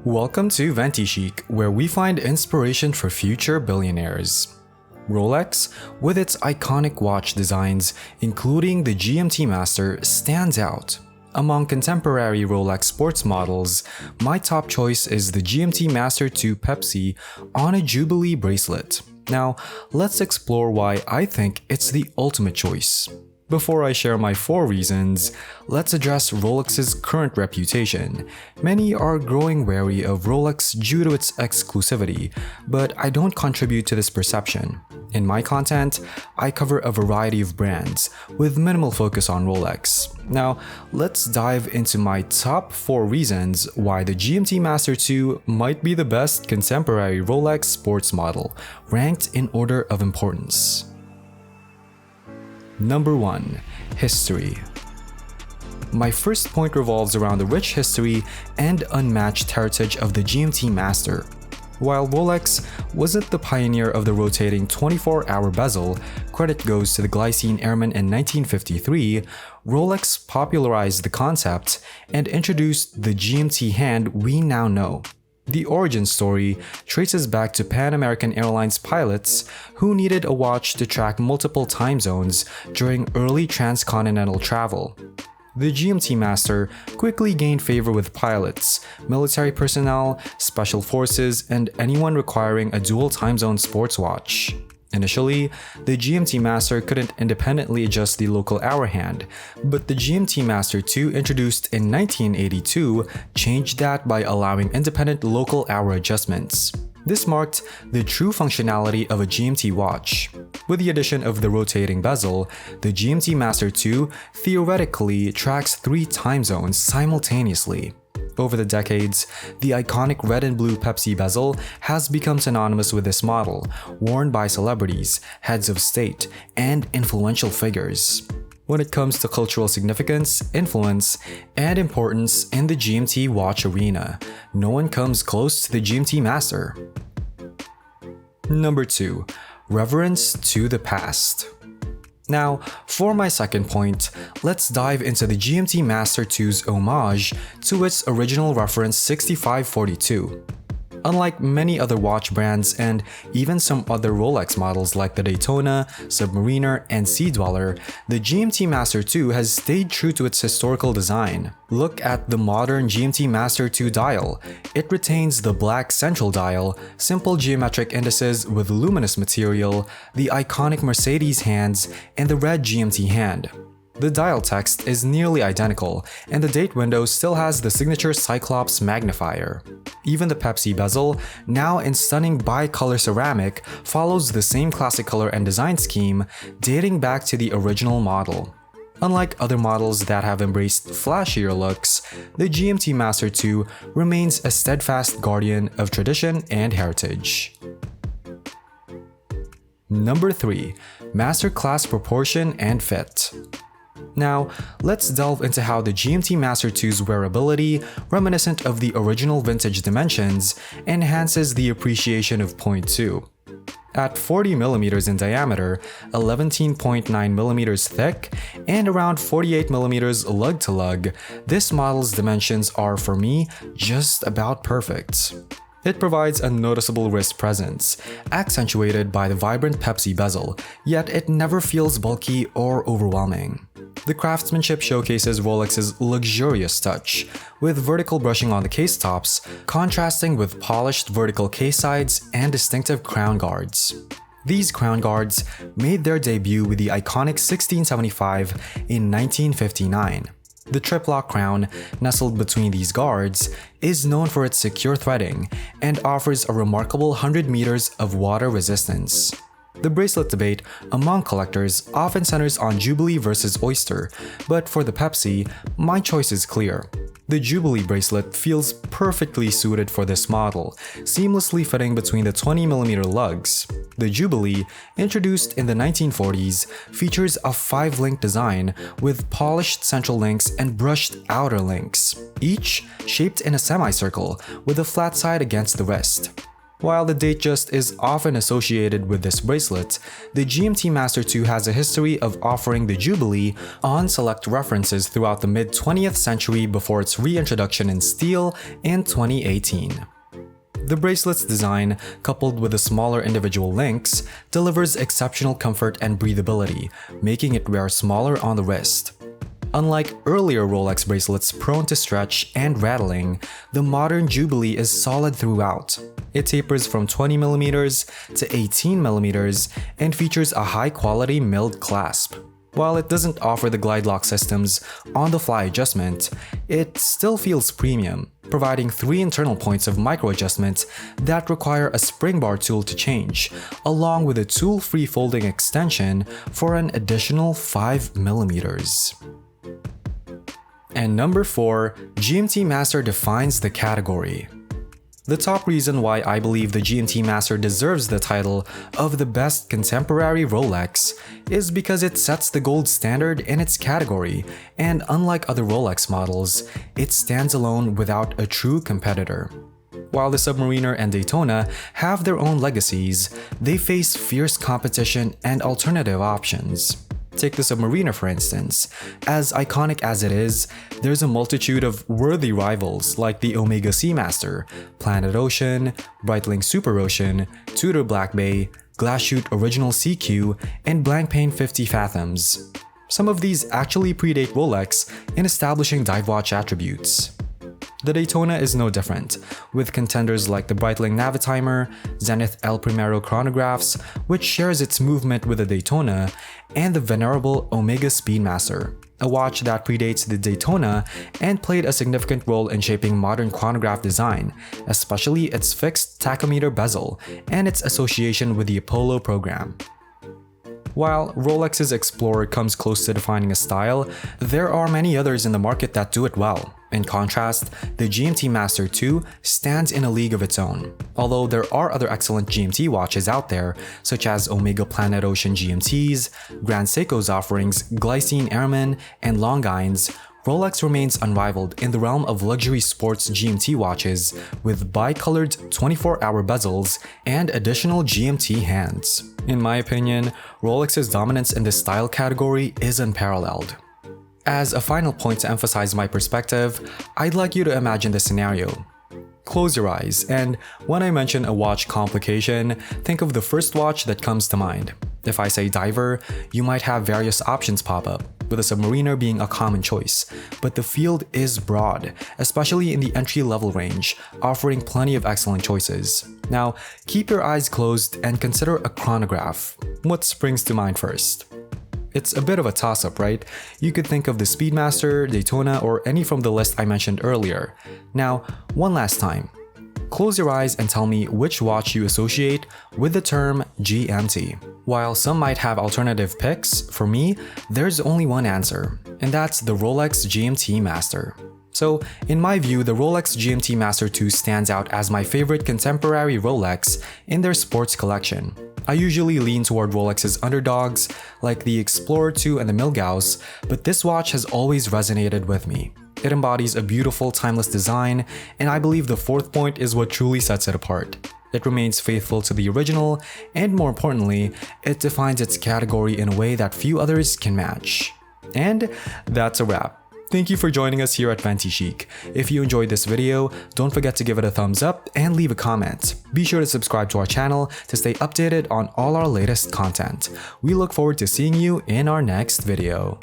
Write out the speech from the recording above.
Welcome to Ventichic, where we find inspiration for future billionaires. Rolex, with its iconic watch designs, including the GMT Master, stands out. Among contemporary Rolex sports models, my top choice is the GMT Master II Pepsi on a Jubilee bracelet. Now, let's explore why I think it's the ultimate choice. Before I share my 4 reasons, let's address Rolex's current reputation. Many are growing wary of Rolex due to its exclusivity, but I don't contribute to this perception. In my content, I cover a variety of brands, with minimal focus on Rolex. Now, let's dive into my top 4 reasons why the GMT Master II might be the best contemporary Rolex sports model, ranked in order of importance. Number 1. History. My first point revolves around the rich history and unmatched heritage of the GMT Master. While Rolex wasn't the pioneer of the rotating 24-hour bezel, credit goes to the Glycine Airman in 1953, Rolex popularized the concept and introduced the GMT hand we now know. The origin story traces back to Pan American Airlines pilots who needed a watch to track multiple time zones during early transcontinental travel. The GMT Master quickly gained favor with pilots, military personnel, special forces, and anyone requiring a dual-timezone sports watch. Initially, the GMT Master couldn't independently adjust the local hour hand, but the GMT Master II, introduced in 1982, changed that by allowing independent local hour adjustments. This marked the true functionality of a GMT watch. With the addition of the rotating bezel, the GMT Master II theoretically tracks 3 time zones simultaneously. Over the decades, the iconic red and blue Pepsi bezel has become synonymous with this model, worn by celebrities, heads of state, and influential figures. When it comes to cultural significance, influence, and importance in the GMT watch arena, no one comes close to the GMT Master. Number 2. Reverence to the past. Now, for my second point, let's dive into the GMT Master II's homage to its original reference 6542. Unlike many other watch brands and even some other Rolex models like the Daytona, Submariner, and Sea Dweller, the GMT Master II has stayed true to its historical design. Look at the modern GMT Master II dial. It retains the black central dial, simple geometric indices with luminous material, the iconic Mercedes hands, and the red GMT hand. The dial text is nearly identical, and the date window still has the signature Cyclops magnifier. Even the Pepsi bezel, now in stunning bicolor ceramic, follows the same classic color and design scheme dating back to the original model. Unlike other models that have embraced flashier looks, the GMT Master II remains a steadfast guardian of tradition and heritage. Number 3. Masterclass proportion and fit. Now, let's delve into how the GMT Master II's wearability, reminiscent of the original vintage dimensions, enhances the appreciation of Point 2. At 40mm in diameter, 11.9mm thick, and around 48mm lug to lug, this model's dimensions are, for me, just about perfect. It provides a noticeable wrist presence, accentuated by the vibrant Pepsi bezel, yet it never feels bulky or overwhelming. The craftsmanship showcases Rolex's luxurious touch, with vertical brushing on the case tops, contrasting with polished vertical case sides and distinctive crown guards. These crown guards made their debut with the iconic 1675 in 1959. The triplock crown, nestled between these guards, is known for its secure threading and offers a remarkable 100 meters of water resistance. The bracelet debate among collectors often centers on Jubilee versus Oyster, but for the Pepsi, my choice is clear. The Jubilee bracelet feels perfectly suited for this model, seamlessly fitting between the 20mm lugs. The Jubilee, introduced in the 1940s, features a 5-link design with polished central links and brushed outer links, each shaped in a semicircle with a flat side against the wrist. While the Datejust is often associated with this bracelet, the GMT Master II has a history of offering the Jubilee on select references throughout the mid-20th century before its reintroduction in steel in 2018. The bracelet's design, coupled with the smaller individual links, delivers exceptional comfort and breathability, making it wear smaller on the wrist. Unlike earlier Rolex bracelets prone to stretch and rattling, the modern Jubilee is solid throughout. It tapers from 20mm to 18mm and features a high-quality milled clasp. While it doesn't offer the glide lock system's on-the-fly adjustment, it still feels premium, providing 3 internal points of micro-adjustment that require a spring bar tool to change, along with a tool-free folding extension for an additional 5mm. And number 4, GMT Master defines the category. The top reason why I believe the GMT Master deserves the title of the best contemporary Rolex is because it sets the gold standard in its category, and unlike other Rolex models, it stands alone without a true competitor. While the Submariner and Daytona have their own legacies, they face fierce competition and alternative options. Take the Submariner for instance. As iconic as it is, there's a multitude of worthy rivals like the Omega Seamaster, Planet Ocean, Breitling Super Ocean, Tudor Black Bay, Glasshoot Original CQ, and Blancpain 50 Fathoms. Some of these actually predate Rolex in establishing dive watch attributes. The Daytona is no different, with contenders like the Breitling Navitimer, Zenith El Primero chronographs, which shares its movement with the Daytona, and the venerable Omega Speedmaster, a watch that predates the Daytona and played a significant role in shaping modern chronograph design, especially its fixed tachometer bezel and its association with the Apollo program. While Rolex's Explorer comes close to defining a style, there are many others in the market that do it well. In contrast, the GMT Master II stands in a league of its own. Although there are other excellent GMT watches out there, such as Omega Planet Ocean GMTs, Grand Seiko's offerings, Glycine Airman, and Longines, Rolex remains unrivaled in the realm of luxury sports GMT watches with bi-colored 24-hour bezels and additional GMT hands. In my opinion, Rolex's dominance in this style category is unparalleled. As a final point to emphasize my perspective, I'd like you to imagine this scenario. Close your eyes, and when I mention a watch complication, think of the first watch that comes to mind. If I say diver, you might have various options pop up, with a Submariner being a common choice, but the field is broad, especially in the entry-level range, offering plenty of excellent choices. Now, keep your eyes closed and consider a chronograph. What springs to mind first? It's a bit of a toss-up, right? You could think of the Speedmaster, Daytona, or any from the list I mentioned earlier. Now, one last time. Close your eyes and tell me which watch you associate with the term GMT. While some might have alternative picks, for me, there's only one answer, and that's the Rolex GMT Master. So, in my view, the Rolex GMT Master II stands out as my favorite contemporary Rolex in their sports collection. I usually lean toward Rolex's underdogs, like the Explorer II and the Milgauss, but this watch has always resonated with me. It embodies a beautiful, timeless design, and I believe the fourth point is what truly sets it apart. It remains faithful to the original, and more importantly, it defines its category in a way that few others can match. And that's a wrap. Thank you for joining us here at Ventichic. If you enjoyed this video, don't forget to give it a thumbs up and leave a comment. Be sure to subscribe to our channel to stay updated on all our latest content. We look forward to seeing you in our next video.